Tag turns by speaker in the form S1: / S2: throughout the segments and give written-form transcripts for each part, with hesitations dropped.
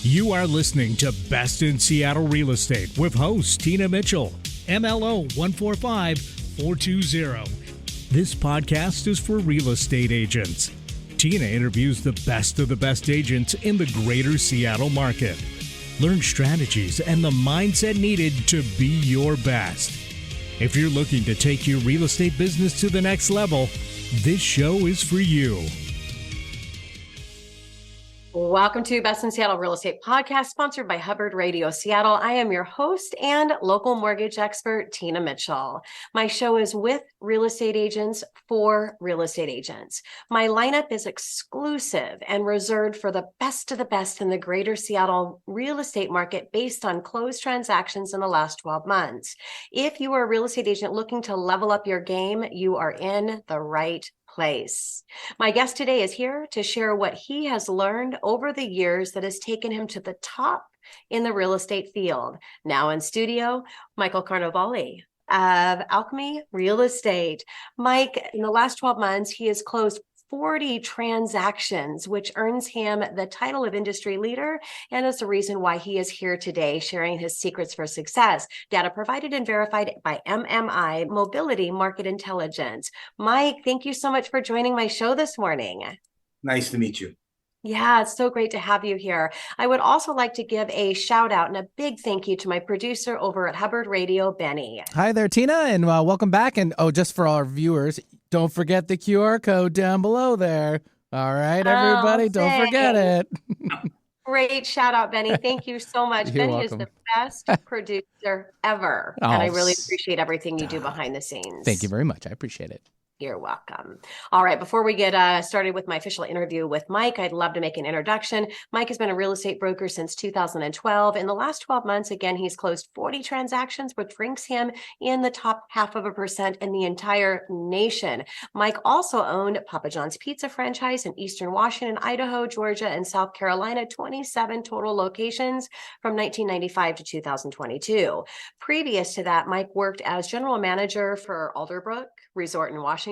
S1: You are listening to Best in Seattle Real Estate with host Tina Mitchell, MLO 145420. This podcast is for real estate agents. Tina interviews the best of the best agents in the greater Seattle market. Learn strategies and the mindset needed to be your best. If you're looking to take your real estate business to the next level, this show is for you.
S2: Welcome to Best in Seattle Real Estate Podcast, sponsored by Hubbard Radio Seattle. I am your host and local mortgage expert, Tina Mitchell. My show is with real estate agents for real estate agents. My lineup is exclusive and reserved for the best of the best in the greater Seattle real estate market based on closed transactions in the last 12 months. If you are a real estate agent looking to level up your game, you are in the right place. My guest today is here to share what he has learned over the years that has taken him to the top in the real estate field. Now in studio, Michael Carnovale of Alchemy Real Estate. Mike, in the last 12 months, he has closed 40 transactions, which earns him the title of industry leader and is the reason why he is here today sharing his secrets for success. Data provided and verified by MMI, Mobility Market Intelligence. Mike, thank you so much for joining my show this morning.
S3: Nice to meet you.
S2: Yeah, it's so great to have you here. I would also like to give a shout out and a big thank you to my producer over at Hubbard Radio, Benny.
S4: Hi there, Tina, and welcome back. And just for our viewers, don't forget the QR code down below there. All right, everybody, don't forget it.
S2: Great shout out, Benny. Thank you so much.
S4: You're
S2: Benny
S4: welcome.
S2: is the best producer ever.
S4: Oh,
S2: and I really appreciate everything you do behind the scenes.
S4: Thank you very much. I appreciate it.
S2: You're welcome. All right. Before we get started with my official interview with Mike, I'd love to make an introduction. Mike has been a real estate broker since 2012. In the last 12 months, again, he's closed 40 transactions, which ranks him in the top 0.5% in the entire nation. Mike also owned Papa John's Pizza franchise in Eastern Washington, Idaho, Georgia, and South Carolina, 27 total locations from 1995 to 2022. Previous to that, Mike worked as general manager for Alderbrook Resort in Washington,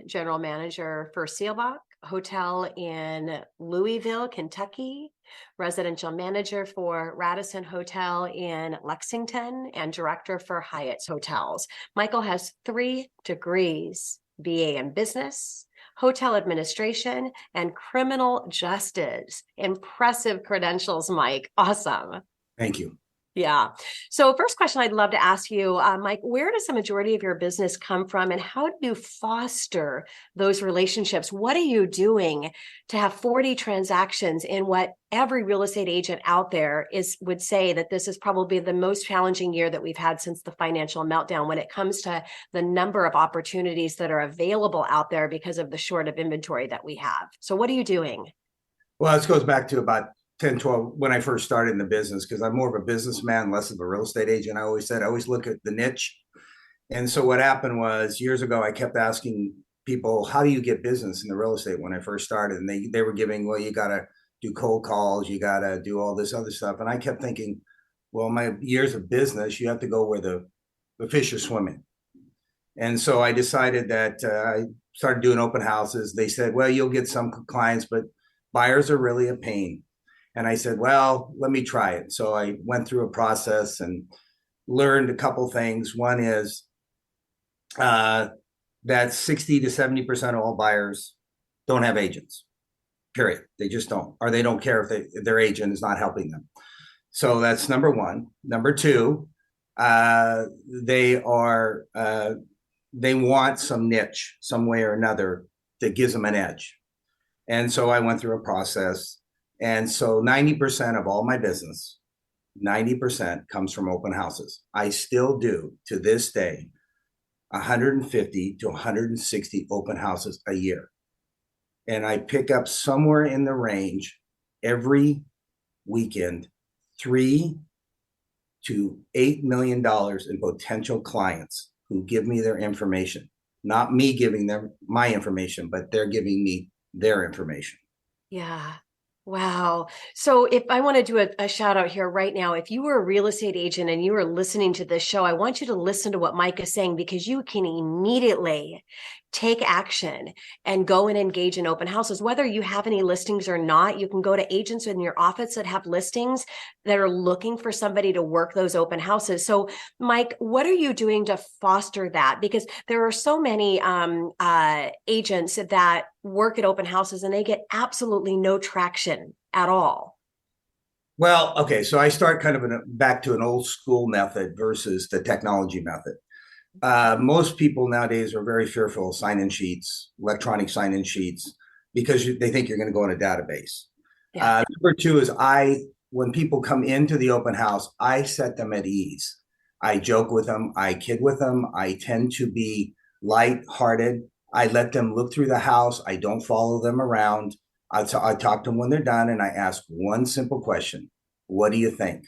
S2: general manager for Seelbach Hotel in Louisville, Kentucky, residential manager for Radisson Hotel in Lexington, and director for Hyatt's Hotels. Michael has 3 degrees, BA in business, hotel administration, and criminal justice. Impressive credentials, Mike. Awesome.
S3: Thank you.
S2: Yeah. So first question I'd love to ask you, Mike, where does the majority of your business come from and how do you foster those relationships? What are you doing to have 40 transactions in what every real estate agent out there would say that this is probably the most challenging year that we've had since the financial meltdown when it comes to the number of opportunities that are available out there because of the short of inventory that we have. So what are you doing?
S3: Well, this goes back to about 10, 12, when I first started in the business, because I'm more of a businessman, less of a real estate agent. I always look at the niche. And so what happened was years ago, I kept asking people, how do you get business in the real estate when I first started? And they were giving, well, you got to do cold calls, you got to do all this other stuff. And I kept thinking, well, my years of business, you have to go where the fish are swimming. And so I decided that I started doing open houses. They said, well, you'll get some clients, but buyers are really a pain. And I said, well, let me try it. So I went through a process and learned a couple things. One is that 60 to 70% of all buyers don't have agents, period. They just don't, or they don't care if their agent is not helping them. So that's number one. Number two, they want some niche, some way or another that gives them an edge. And so I went through a process. And so 90% of all my business, 90% comes from open houses. I still do, to this day, 150 to 160 open houses a year. And I pick up somewhere in the range every weekend, $3 to $8 million in potential clients who give me their information. Not me giving them my information, but they're giving me their information.
S2: Yeah. Wow. So if I want to do a shout out here right now, if you were a real estate agent and you are listening to this show, I want you to listen to what Mike is saying because you can immediately take action and go and engage in open houses. Whether you have any listings or not, you can go to agents in your office that have listings that are looking for somebody to work those open houses. So Mike, what are you doing to foster that? Because there are so many agents that work at open houses and they get absolutely no traction at all.
S3: Well, okay, so I start kind of back to an old school method versus the technology method. Most people nowadays are very fearful of sign-in sheets, electronic sign-in sheets, because they think you're going to go in a database. Yeah. Number two is when people come into the open house, I set them at ease. I joke with them. I kid with them. I tend to be light-hearted. I let them look through the house. I don't follow them around. I talk to them when they're done, and I ask one simple question. What do you think?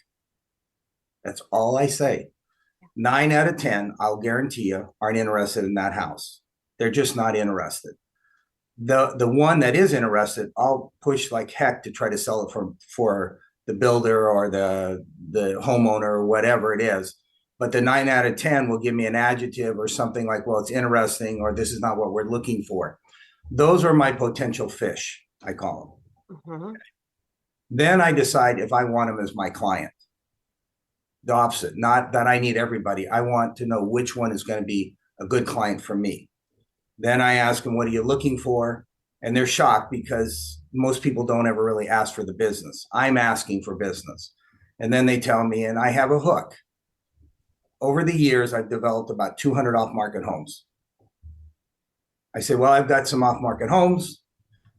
S3: That's all I say. 9 out of 10, I'll guarantee you, aren't interested in that house. They're just not interested. The one that is interested, I'll push like heck to try to sell it for the builder or the homeowner or whatever it is. But the 9 out of 10 will give me an adjective or something like, well, it's interesting, or this is not what we're looking for. Those are my potential fish, I call them. Mm-hmm. Then I decide if I want them as my client. The opposite, not that I need everybody. I want to know which one is going to be a good client for me. Then I ask them, what are you looking for? And they're shocked because most people don't ever really ask for the business. I'm asking for business. And then they tell me, and I have a hook. Over the years, I've developed about 200 off-market homes. I say, well, I've got some off-market homes.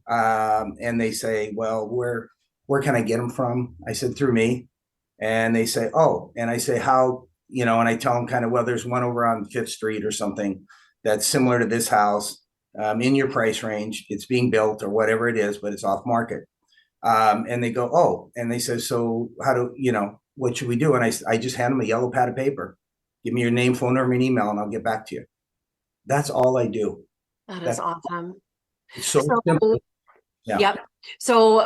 S3: And they say, well, where can I get them from? I said, through me. And they say, oh, and I say, how, and I tell them kind of, well, there's one over on 5th Street or something that's similar to this house, in your price range. It's being built or whatever it is, but it's off market. And they go, oh, and they say, so what should we do? And I just hand them a yellow pad of paper. Give me your name, phone number, and email, and I'll get back to you. That's all I do.
S2: That's awesome.
S3: It's so simple. Yeah.
S2: Yep. So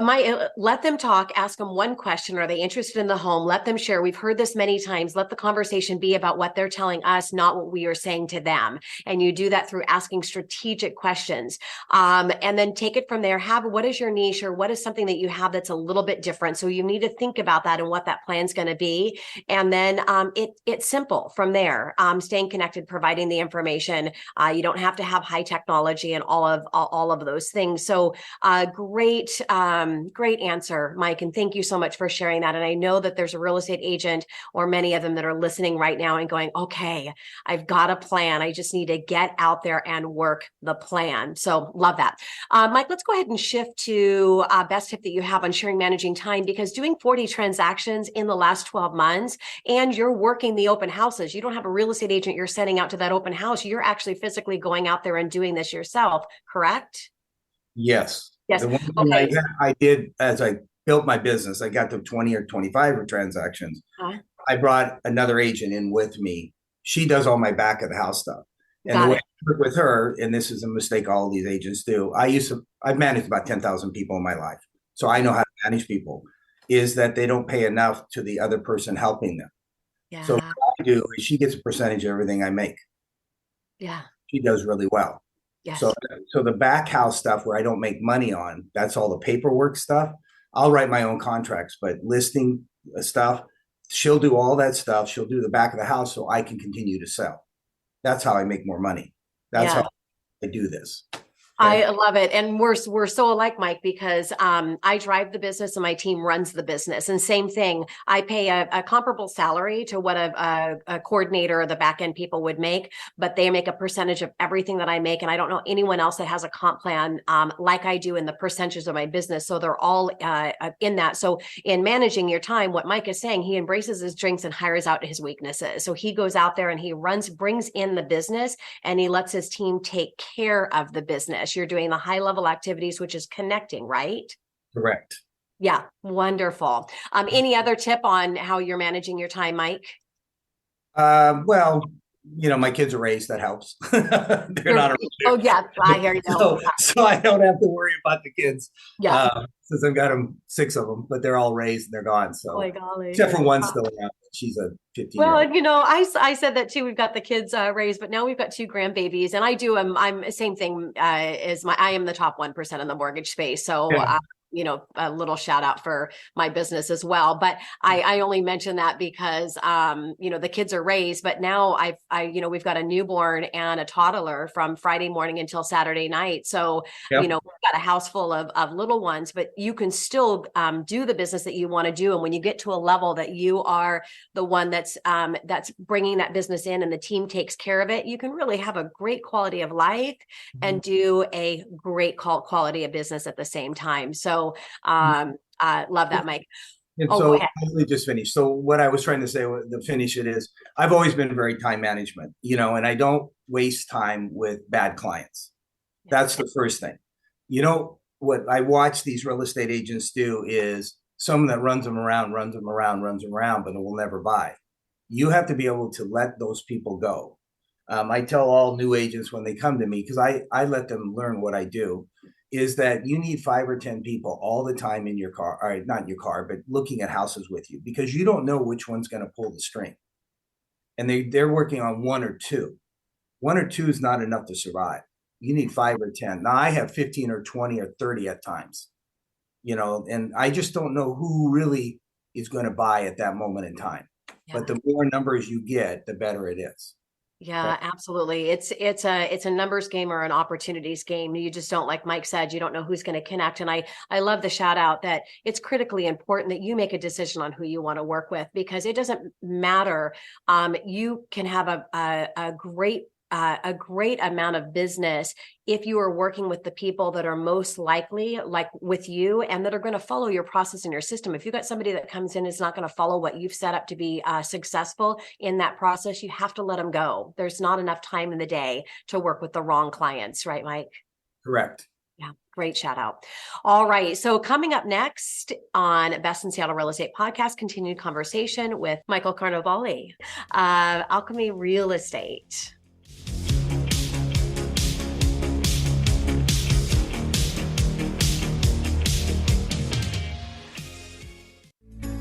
S2: let them talk, ask them one question. Are they interested in the home? Let them share. We've heard this many times. Let the conversation be about what they're telling us, not what we are saying to them. And you do that through asking strategic questions. And then take it from there. What is your niche, or what is something that you have that's a little bit different? So you need to think about that and what that plan's going to be. And then it's simple from there. Staying connected, providing the information. You don't have to have high technology and all of those things. So great answer, Mike. And thank you so much for sharing that. And I know that there's a real estate agent or many of them that are listening right now and going, okay, I've got a plan. I just need to get out there and work the plan. So love that. Mike, let's go ahead and shift to best tip that you have on sharing managing time, because doing 40 transactions in the last 12 months and you're working the open houses, you don't have a real estate agent you're sending out to that open house. You're actually physically going out there and doing this yourself, correct?
S3: Yes.
S2: Yes.
S3: The one thing I did as I built my business, I got to 20 or 25 transactions. I brought another agent in with me. She does all my back of the house stuff. And the way I work with her, and this is a mistake all these agents do, I've managed about 10,000 people in my life. So I know how to manage people, is that they don't pay enough to the other person helping them. Yeah. So what I do is she gets a percentage of everything I make.
S2: Yeah.
S3: She does really well. Yes. So the back house stuff where I don't make money on, that's all the paperwork stuff. I'll write my own contracts, but listing stuff, she'll do all that stuff. She'll do the back of the house so I can continue to sell. That's how I make more money. That's how I do this. Okay.
S2: I love it. And we're so alike, Mike, because I drive the business and my team runs the business. And same thing, I pay a comparable salary to what a coordinator or the back end people would make, but they make a percentage of everything that I make. And I don't know anyone else that has a comp plan like I do in the percentages of my business. So they're all in that. So in managing your time, what Mike is saying, he embraces his strengths and hires out his weaknesses. So he goes out there and he brings in the business, and he lets his team take care of the business. You're doing the high level activities, which is connecting, right?
S3: Correct.
S2: Yeah. Wonderful. Any other tip on how you're managing your time, Mike?
S3: Well, my kids are raised, that helps. They're not around.
S2: Oh yeah, I hear you.
S3: So I don't have to worry about the kids.
S2: Yeah.
S3: Since I've got 6 of them, but they're all raised and they're gone. So
S2: Oh my golly.
S3: except for one still around. She's a 15-year-old.
S2: Well, I said that too. We've got the kids raised, but now we've got 2 grandbabies, and I'm same thing as I am the top 1% in the mortgage space. So
S3: Yeah.
S2: A little shout out for my business as well. But I only mention that because, the kids are raised, but now we've got a newborn and a toddler from Friday morning until Saturday night. So,
S3: Yep.
S2: we've got a house full of little ones, but you can still do the business that you want to do. And when you get to a level that you are the one that's bringing that business in and the team takes care of it, you can really have a great quality of life and do a great quality of business at the same time. So I love that, Mike.
S3: And
S2: go
S3: so
S2: ahead.
S3: let me just finish. So what I was trying to say to finish it is I've always been very time management, and I don't waste time with bad clients. That's the first thing. What I watch these real estate agents do is someone that runs them around, but it will never buy. You have to be able to let those people go. I tell all new agents when they come to me, because I let them learn what I do, is that you need 5 or 10 people all the time in your car, or not in your car, but looking at houses with you, because you don't know which one's going to pull the string. And they're working on 1 or 2. 1 or 2 is not enough to survive. You need 5 or 10. Now I have 15 or 20 or 30 at times, and I just don't know who really is going to buy at that moment in time. Yeah. But the more numbers you get, the better it is.
S2: Yeah, absolutely. It's a numbers game or an opportunities game. You just don't, like Mike said, you don't know who's going to connect. And I love the shout out that it's critically important that you make a decision on who you want to work with, because it doesn't matter. You can have a great amount of business if you are working with the people that are most likely, like with you, and that are going to follow your process and your system. If you've got somebody that comes in and is not going to follow what you've set up to be successful in that process, you have to let them go. There's not enough time in the day to work with the wrong clients, right, Mike?
S3: Correct.
S2: Yeah, great shout out. All right. So coming up next on Best in Seattle Real Estate Podcast, continued conversation with Michael Carnovale, Alchemy Real Estate.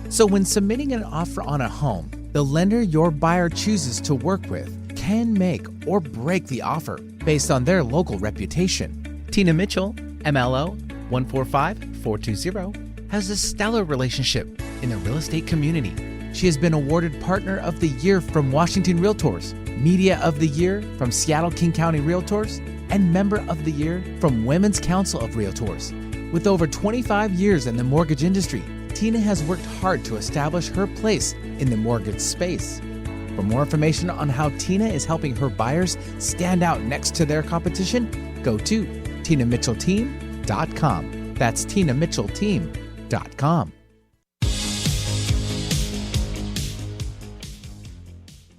S4: So when submitting an offer on a home, the lender your buyer chooses to work with can make or break the offer based on their local reputation. Tina Mitchell, MLO 145420, has a stellar relationship in the real estate community. She has been awarded Partner of the Year from Washington Realtors, Media of the Year from Seattle King County Realtors, and Member of the Year from Women's Council of Realtors. With over 25 years in the mortgage industry, Tina has worked hard to establish her place in the mortgage space. For more information on how Tina is helping her buyers stand out next to their competition, go to TinaMitchellTeam.com. That's TinaMitchellTeam.com.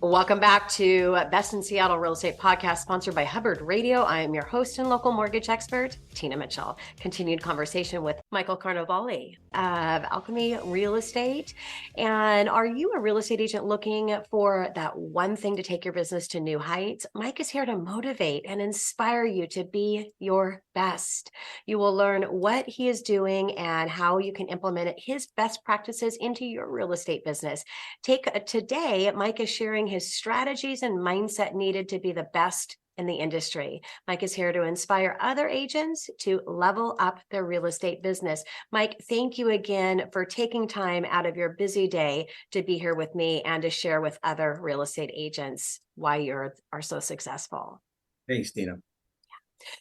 S2: Welcome back to Best in Seattle Real Estate Podcast, sponsored by Hubbard Radio. I am your host and local mortgage expert, Tina Mitchell. Continued conversation with Michael Carnovale of Alchemy Real Estate. And are you a real estate agent looking for that one thing to take your business to new heights? Mike is here to motivate and inspire you to be your best. You will learn what he is doing and how you can implement his best practices into your real estate business. Today, Mike is sharing his strategies and mindset needed to be the best in the industry. Mike is here to inspire other agents to level up their real estate business. Mike, thank you again for taking time out of your busy day to be here with me and to share with other real estate agents why you are so successful.
S3: Thanks, Tina.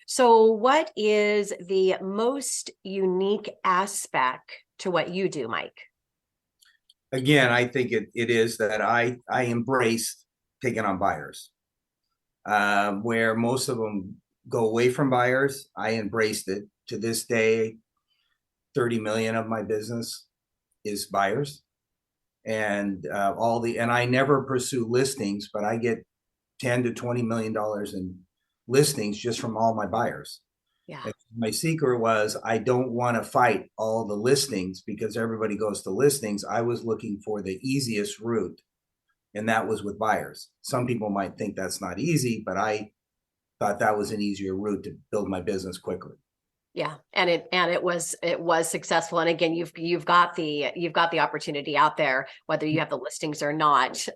S2: So what is the most unique aspect to what you do, Mike?
S3: Again, I think it is that I embrace taking on buyers. Where most of them go away from buyers, I embraced it. To this day, 30 million of my business is buyers. And and I never pursue listings, but I get 10 to 20 million dollars in listings just from all my buyers.
S2: Yeah.
S3: And my secret was I don't want to fight all the listings because everybody goes to listings. I was looking for the easiest route. and that was with buyers. Some people might think that's not easy, but I thought that was an easier route to build my business quickly.
S2: Yeah, and it was successful. And again, you've got the opportunity out there, whether you have the listings or not.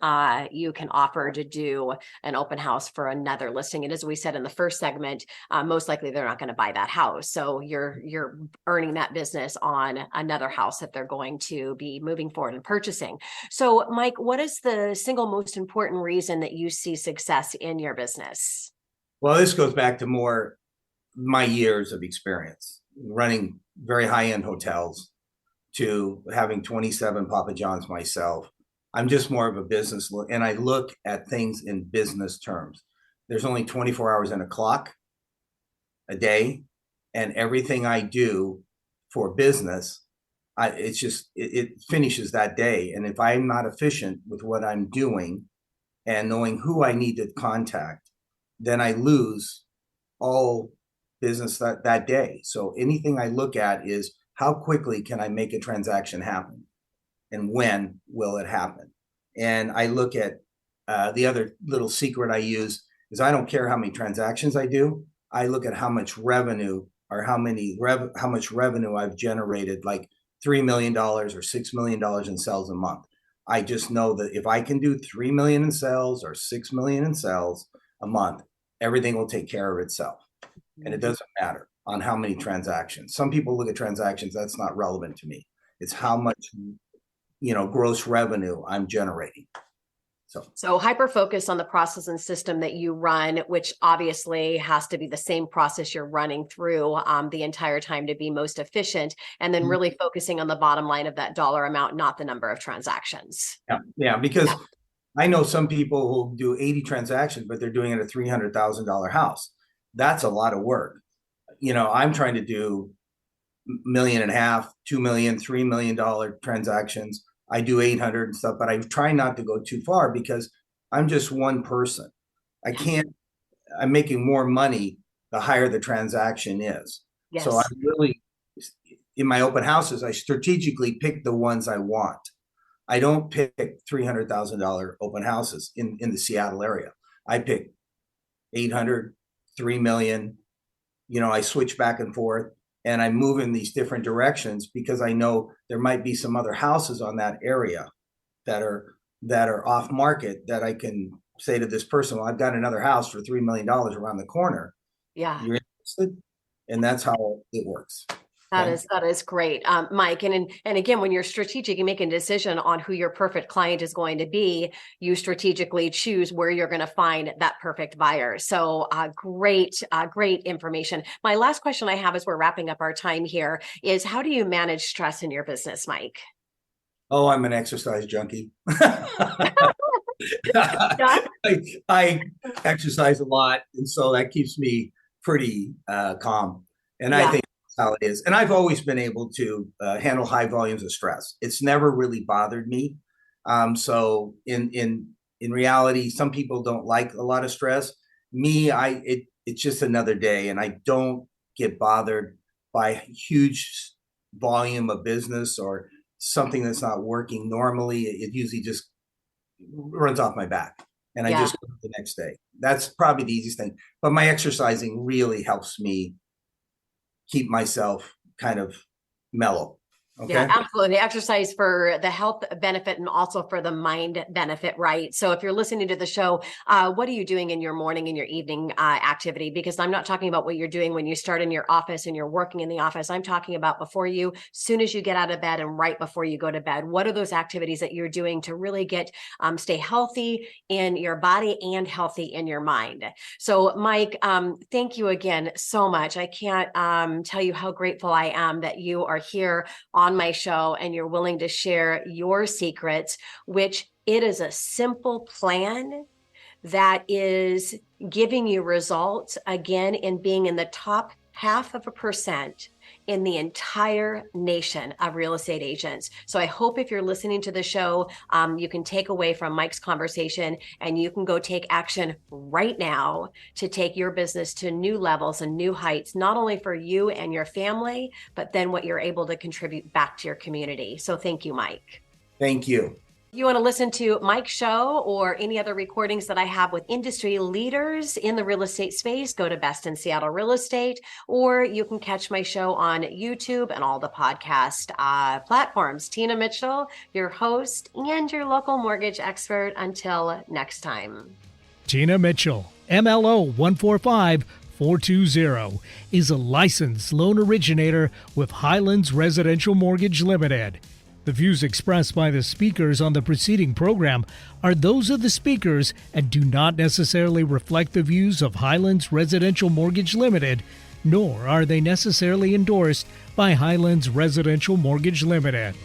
S2: You can offer to do an open house for another listing. And as we said in the first segment, most likely they're not going to buy that house. So you're earning that business on another house that they're going to be moving forward and purchasing. So, Mike, what is the single most important reason that you see success in your business?
S3: Well, this goes back to more my years of experience running very high-end hotels to having 27 Papa John's myself. I'm just more of a business look, and I look at things in business terms. There's only 24 hours in a clock a day, and everything I do for business, it finishes that day. And if I'm not efficient with what I'm doing and knowing who I need to contact, then I lose all business that day. So anything I look at is how quickly can I make a transaction happen, and when will it happen? And I look at the other little secret I use is I don't care how many transactions I do. I look at how much revenue or how much revenue I've generated, like $3 million or $6 million in sales a month. I just know that if I can do 3 million in sales or 6 million in sales a month, everything will take care of itself. And it doesn't matter on how many transactions. Some people look at transactions, that's not relevant to me. It's how much, gross revenue I'm generating.
S2: So hyper focus on the process and system that you run, which obviously has to be the same process you're running through the entire time to be most efficient, and then really focusing on the bottom line of that dollar amount, not the number of transactions.
S3: Yeah, because I know some people who do 80 transactions, but they're doing it at a $300,000 house. That's a lot of work. I'm trying to do $1.5 million, $2 million, $3 million transactions. I do 800 and stuff, but I try not to go too far because I'm just one person. I'm making more money the higher the transaction is. Yes. So I'm really, in my open houses, I strategically pick the ones I want. I don't pick $300,000 open houses in the Seattle area. I pick 800, 3 million. I switch back and forth, and I move in these different directions because I know there might be some other houses on that area that are off market that I can say to this person, well, I've got another house for $3 million around the corner.
S2: Yeah.
S3: You're interested? And that's how it works.
S2: That is great, Mike. And again, when you're strategic and making a decision on who your perfect client is going to be, you strategically choose where you're going to find that perfect buyer. So great information. My last question I have as we're wrapping up our time here is, how do you manage stress in your business, Mike?
S3: Oh, I'm an exercise junkie. I exercise a lot, and so that keeps me pretty calm. And I think how it is. And I've always been able to handle high volumes of stress. It's never really bothered me. So in reality, some people don't like a lot of stress. Me, it's just another day, and I don't get bothered by huge volume of business or something that's not working normally. It usually just runs off my back, and I just go the next day. That's probably the easiest thing. But my exercising really helps me keep myself kind of mellow. Okay.
S2: Yeah, absolutely. Exercise for the health benefit and also for the mind benefit, right? So if you're listening to the show, what are you doing in your morning and your evening activity? Because I'm not talking about what you're doing when you start in your office and you're working in the office. I'm talking about before you, soon as you get out of bed and right before you go to bed. What are those activities that you're doing to really stay healthy in your body and healthy in your mind? So Mike, thank you again so much. I can't tell you how grateful I am that you are here on my show and you're willing to share your secrets, which it is a simple plan that is giving you results, again, in being in the top 0.5% in the entire nation of real estate agents. So I hope if you're listening to the show, you can take away from Mike's conversation and you can go take action right now to take your business to new levels and new heights, not only for you and your family, but then what you're able to contribute back to your community. So thank you, Mike.
S3: Thank you.
S2: You want to listen to Mike's show or any other recordings that I have with industry leaders in the real estate space, go to Best in Seattle Real Estate, or you can catch my show on YouTube and all the podcast platforms. Tina Mitchell, your host and your local mortgage expert. Until next time.
S1: Tina Mitchell, MLO 145420, is a licensed loan originator with Highlands Residential Mortgage Limited. The views expressed by the speakers on the preceding program are those of the speakers and do not necessarily reflect the views of Highlands Residential Mortgage Limited, nor are they necessarily endorsed by Highlands Residential Mortgage Limited.